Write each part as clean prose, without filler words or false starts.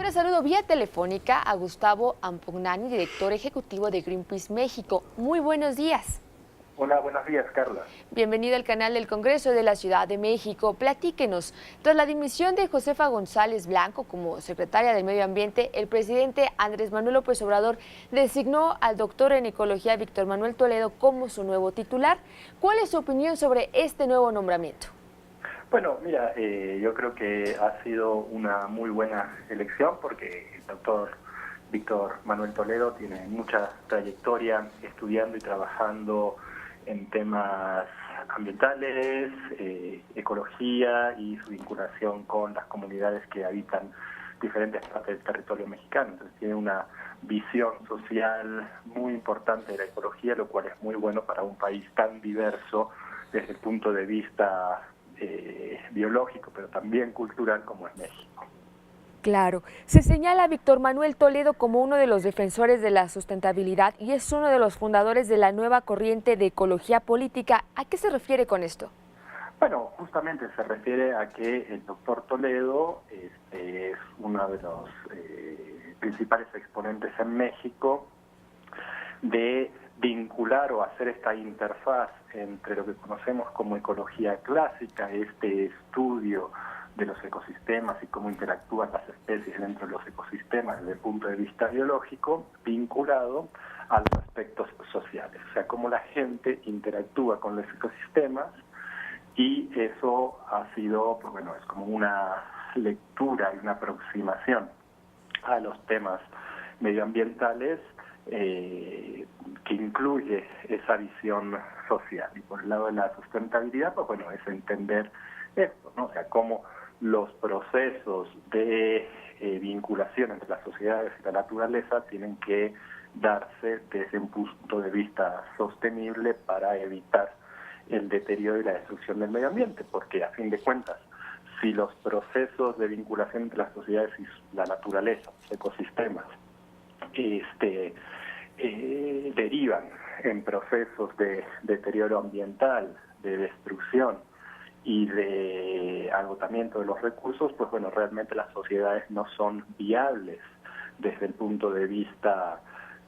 Ahora saludo vía telefónica a Gustavo Ampugnani, director ejecutivo de Greenpeace México. Muy buenos días. Hola, buenos días, Carla. Bienvenido al canal del Congreso de la Ciudad de México. Platíquenos, tras la dimisión de Josefa González Blanco como secretaria del Medio Ambiente, el presidente Andrés Manuel López Obrador designó al doctor en ecología Víctor Manuel Toledo como su nuevo titular. ¿Cuál es su opinión sobre este nuevo nombramiento? Bueno, mira, yo creo que ha sido una muy buena elección porque el doctor Víctor Manuel Toledo tiene mucha trayectoria estudiando y trabajando en temas ambientales, ecología y su vinculación con las comunidades que habitan diferentes partes del territorio mexicano. Entonces tiene una visión social muy importante de la ecología, lo cual es muy bueno para un país tan diverso desde el punto de vista biológico, pero también cultural como es México. Claro, se señala a Víctor Manuel Toledo como uno de los defensores de la sustentabilidad y es uno de los fundadores de la nueva corriente de ecología política. ¿A qué se refiere con esto? Bueno, justamente se refiere a que el doctor Toledo es uno de los principales exponentes en México de vincular o hacer esta interfaz entre lo que conocemos como ecología clásica, este estudio de los ecosistemas y cómo interactúan las especies dentro de los ecosistemas desde el punto de vista biológico, vinculado a los aspectos sociales, o sea, cómo la gente interactúa con los ecosistemas, y eso ha sido, pues bueno, es como una lectura y una aproximación a los temas medioambientales que incluye esa visión social. Y por el lado de la sustentabilidad, pues bueno, es entender esto, ¿no? O sea, cómo los procesos de vinculación entre las sociedades y la naturaleza tienen que darse desde un punto de vista sostenible para evitar el deterioro y la destrucción del medio ambiente, porque a fin de cuentas, si los procesos de vinculación entre las sociedades y la naturaleza, los ecosistemas, derivan en procesos de deterioro ambiental, de destrucción y de agotamiento de los recursos, pues bueno, realmente las sociedades no son viables desde el punto de vista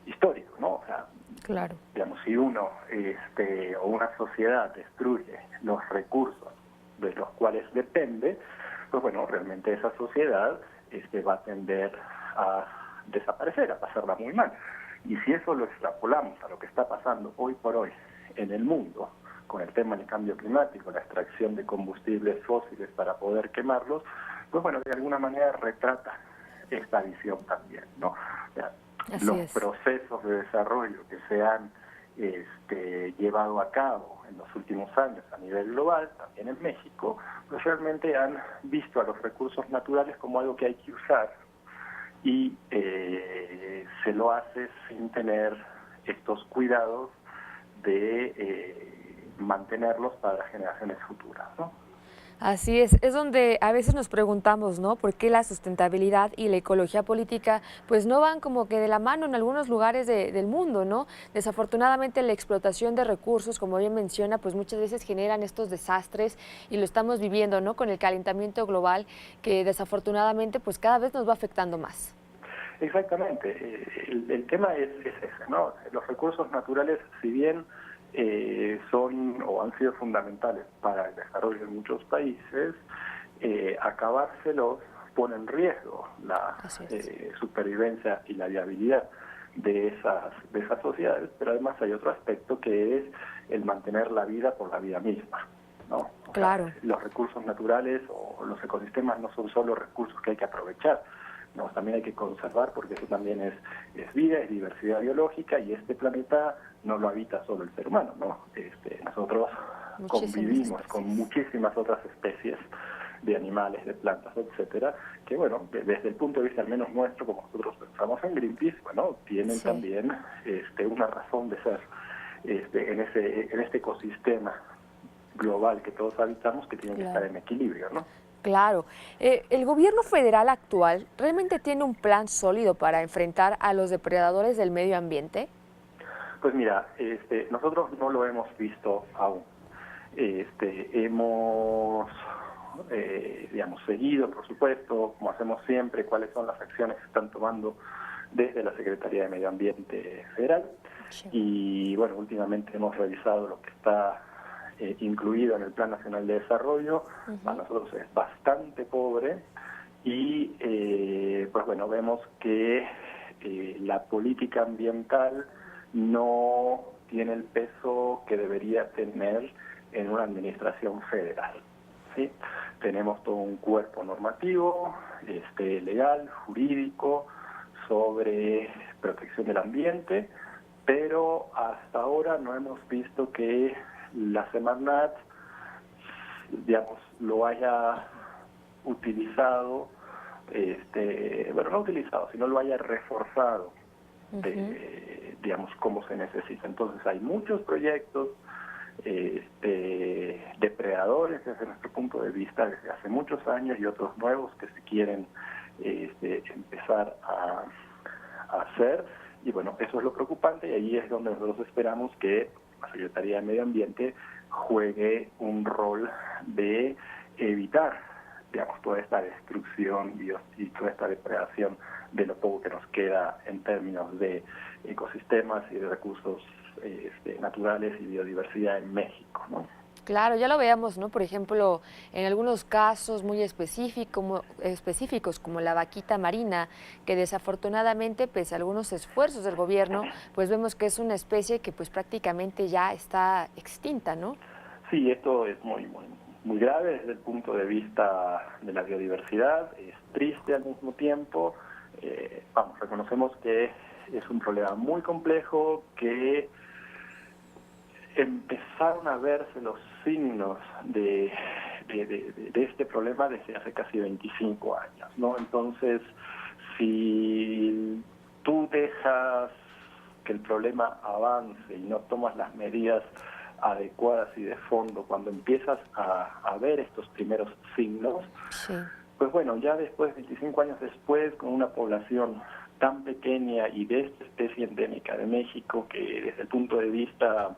histórico, ¿no? O sea, claro, digamos, si uno o una sociedad destruye los recursos de los cuales depende, pues bueno, realmente esa sociedad va a tender a desaparecer, a pasarla muy mal. Y si eso lo extrapolamos a lo que está pasando hoy por hoy en el mundo, con el tema del cambio climático, la extracción de combustibles fósiles para poder quemarlos, pues bueno, de alguna manera retrata esta visión también, ¿no? O sea, los procesos de desarrollo que se han llevado a cabo en los últimos años a nivel global, también en México, pues realmente han visto a los recursos naturales como algo que hay que usar y se lo hace sin tener estos cuidados de mantenerlos para las generaciones futuras, ¿no? Así es donde a veces nos preguntamos, ¿no? ¿Por qué la sustentabilidad y la ecología política pues no van como que de la mano en algunos lugares del mundo, ¿no? Desafortunadamente la explotación de recursos, como bien menciona, pues muchas veces generan estos desastres y lo estamos viviendo, ¿no? Con el calentamiento global que desafortunadamente pues cada vez nos va afectando más. Exactamente, el tema es ese, ¿no? Los recursos naturales, si bien son o han sido fundamentales para el desarrollo de muchos países, acabárselos pone en riesgo la supervivencia y la viabilidad de esas sociedades, pero además hay otro aspecto que es el mantener la vida por la vida misma, ¿no? Claro. Los recursos naturales o los ecosistemas no son solo recursos que hay que aprovechar, no, también hay que conservar, porque eso también es vida, es diversidad biológica, y este planeta no lo habita solo el ser humano, ¿no? Nosotros convivimos con muchísimas otras especies de animales, de plantas, etcétera, que bueno, desde el punto de vista al menos nuestro, como nosotros pensamos en Greenpeace, bueno, tienen también una razón de ser en este ecosistema global que todos habitamos, que tiene que estar en equilibrio, ¿no? Claro. ¿El gobierno federal actual realmente tiene un plan sólido para enfrentar a los depredadores del medio ambiente? Pues mira, nosotros no lo hemos visto aún. Hemos digamos, seguido, por supuesto, como hacemos siempre, cuáles son las acciones que están tomando desde la Secretaría de Medio Ambiente Federal. Sí. Y bueno, últimamente hemos revisado lo que está incluido en el Plan Nacional de Desarrollo. Para nosotros es bastante pobre y pues bueno, vemos que la política ambiental no tiene el peso que debería tener en una administración federal, ¿sí? Tenemos todo un cuerpo normativo, legal, jurídico, sobre protección del ambiente, pero hasta ahora no hemos visto que la Semarnat, digamos, lo haya utilizado, bueno, no utilizado, sino lo haya reforzado, digamos, como se necesita. Entonces hay muchos proyectos depredadores desde nuestro punto de vista desde hace muchos años y otros nuevos que se quieren empezar a hacer, y bueno, eso es lo preocupante y ahí es donde nosotros esperamos que la Secretaría de Medio Ambiente juegue un rol de evitar, digamos, toda esta destrucción y toda esta depredación de lo poco que nos queda en términos de ecosistemas y de recursos naturales y biodiversidad en México, ¿no? Claro, ya lo veamos, ¿no? Por ejemplo, en algunos casos muy específicos, como la vaquita marina, que desafortunadamente, pese a algunos esfuerzos del gobierno, pues vemos que es una especie que pues prácticamente ya está extinta, ¿no? Sí, esto es muy grave desde el punto de vista de la biodiversidad, es triste al mismo tiempo. Reconocemos que es un problema muy complejo, que empezaron a verse los signos de este problema desde hace casi 25 años, ¿no? Entonces, si tú dejas que el problema avance y no tomas las medidas adecuadas y de fondo cuando empiezas a ver estos primeros signos, Sí. pues bueno, ya después, 25 años después, con una población tan pequeña y de esta especie endémica de México, que desde el punto de vista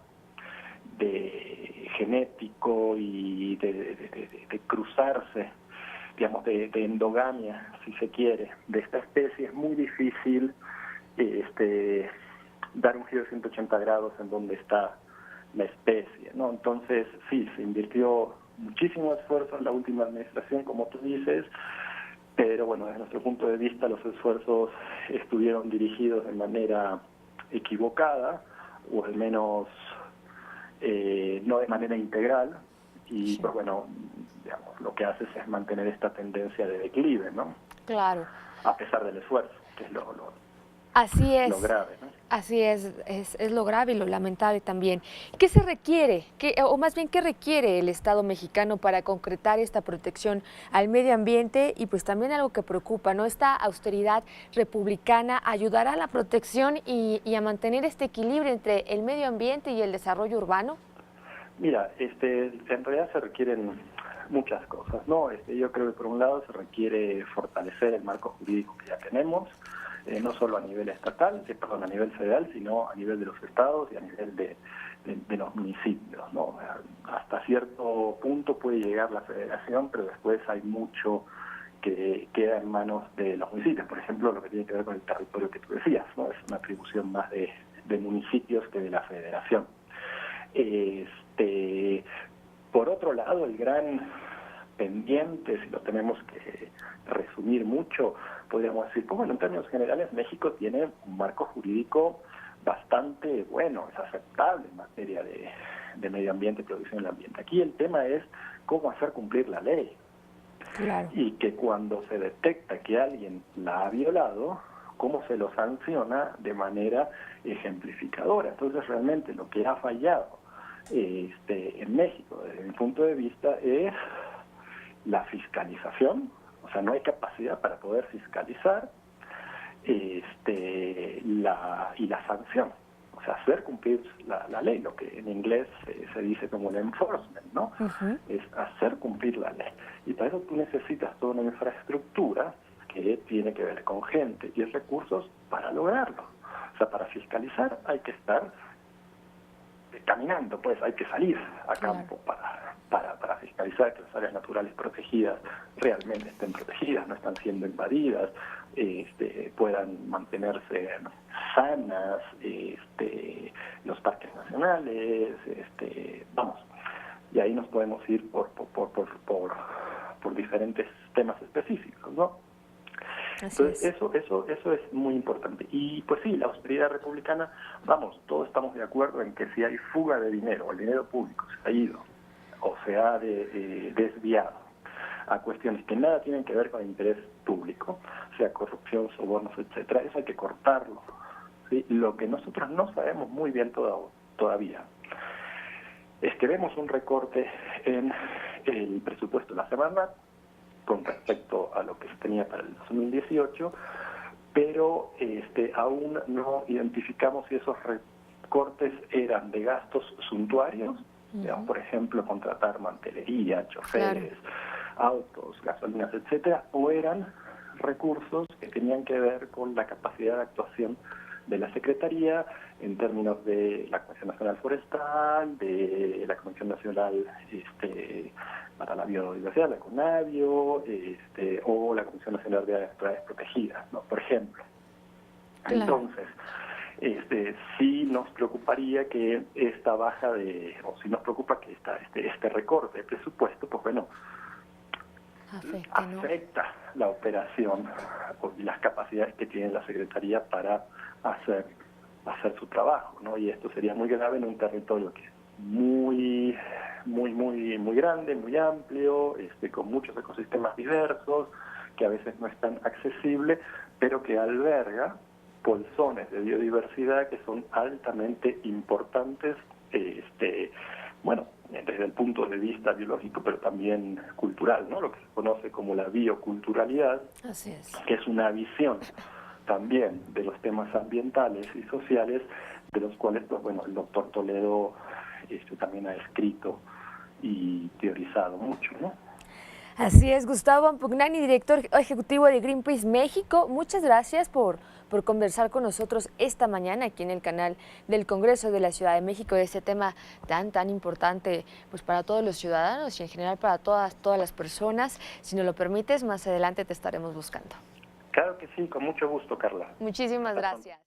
de genético y de cruzarse, digamos, de endogamia, si se quiere, de esta especie, es muy difícil dar un giro de 180 grados en donde está la especie, ¿no? Entonces, sí, se invirtió muchísimo esfuerzo en la última administración, como tú dices, pero bueno, desde nuestro punto de vista los esfuerzos estuvieron dirigidos de manera equivocada, o al menos no de manera integral, y pues bueno, digamos, lo que haces es mantener esta tendencia de declive, ¿no? Claro. A pesar del esfuerzo, que es Así es. lo grave, ¿no? Así es lo grave y lo lamentable también. ¿Qué se requiere, o más bien qué requiere el Estado mexicano para concretar esta protección al medio ambiente? Y pues también algo que preocupa, ¿no? Esta austeridad republicana ayudará a la protección y a mantener este equilibrio entre el medio ambiente y el desarrollo urbano. Mira, en realidad se requieren muchas cosas, ¿no? Yo creo que por un lado se requiere fortalecer el marco jurídico que ya tenemos, no solo a nivel estatal, a nivel federal, sino a nivel de los estados y a nivel de los municipios, ¿no? Hasta cierto punto puede llegar la federación, pero después hay mucho que queda en manos de los municipios. Por ejemplo, lo que tiene que ver con el territorio que tú decías, ¿no? Es una atribución más de municipios que de la federación. Por otro lado, el gran pendiente, si lo tenemos que resumir mucho, podríamos decir, pues bueno, en términos generales, México tiene un marco jurídico bastante bueno, es aceptable en materia de medio ambiente y protección del ambiente. Aquí el tema es cómo hacer cumplir la ley. Claro. Y que cuando se detecta que alguien la ha violado, cómo se lo sanciona de manera ejemplificadora. Entonces, realmente lo que ha fallado en México, desde mi punto de vista, es la fiscalización. O sea, no hay capacidad para poder fiscalizar y la sanción. O sea, hacer cumplir la ley, lo que en inglés se dice como el enforcement, ¿no? Es hacer cumplir la ley. Y para eso tú necesitas toda una infraestructura que tiene que ver con gente y recursos para lograrlo. O sea, para fiscalizar hay que estar caminando, pues hay que salir a campo para fiscalizar que las áreas naturales protegidas realmente estén protegidas, no están siendo invadidas, puedan mantenerse sanas, los parques nacionales, vamos, y ahí nos podemos ir por diferentes temas específicos, ¿no? Entonces, eso es muy importante. Y pues sí, la austeridad republicana, vamos, todos estamos de acuerdo en que si hay fuga de dinero, el dinero público se ha ido o se ha desviado a cuestiones que nada tienen que ver con el interés público, sea corrupción, sobornos, etcétera, eso hay que cortarlo, ¿sí? Lo que nosotros no sabemos muy bien todavía es que vemos un recorte en el presupuesto de la Semarnat con respecto a lo que se tenía para el 2018, pero aún no identificamos si esos recortes eran de gastos suntuarios, digamos, por ejemplo, contratar mantelería, choferes, autos, gasolinas, etcétera, o eran recursos que tenían que ver con la capacidad de actuación de la Secretaría en términos de la Comisión Nacional Forestal, de la Comisión Nacional para la Biodiversidad, la CONABIO, o la Comisión Nacional de Áreas Naturales Protegidas, ¿no? Por ejemplo. Entonces, sí nos preocuparía que esta baja o sí nos preocupa que este recorte de presupuesto, pues bueno, afecta la operación y las capacidades que tiene la Secretaría para hacer su trabajo, ¿no? Y esto sería muy grave en un territorio que es muy grande, muy amplio, con muchos ecosistemas diversos, que a veces no es tan accesible, pero que alberga bolsones de biodiversidad que son altamente importantes, bueno, desde el punto de vista biológico, pero también cultural, ¿no? Lo que se conoce como la bioculturalidad, que es una visión también de los temas ambientales y sociales, de los cuales, pues bueno, el doctor Toledo también ha escrito y teorizado mucho, ¿no? Así es, Gustavo Ampugnani, director ejecutivo de Greenpeace México. Muchas gracias por conversar con nosotros esta mañana aquí en el canal del Congreso de la Ciudad de México de este tema tan importante pues para todos los ciudadanos y en general para todas las personas. Si nos lo permites, más adelante te estaremos buscando. Claro que sí, con mucho gusto, Carla. Muchísimas gracias.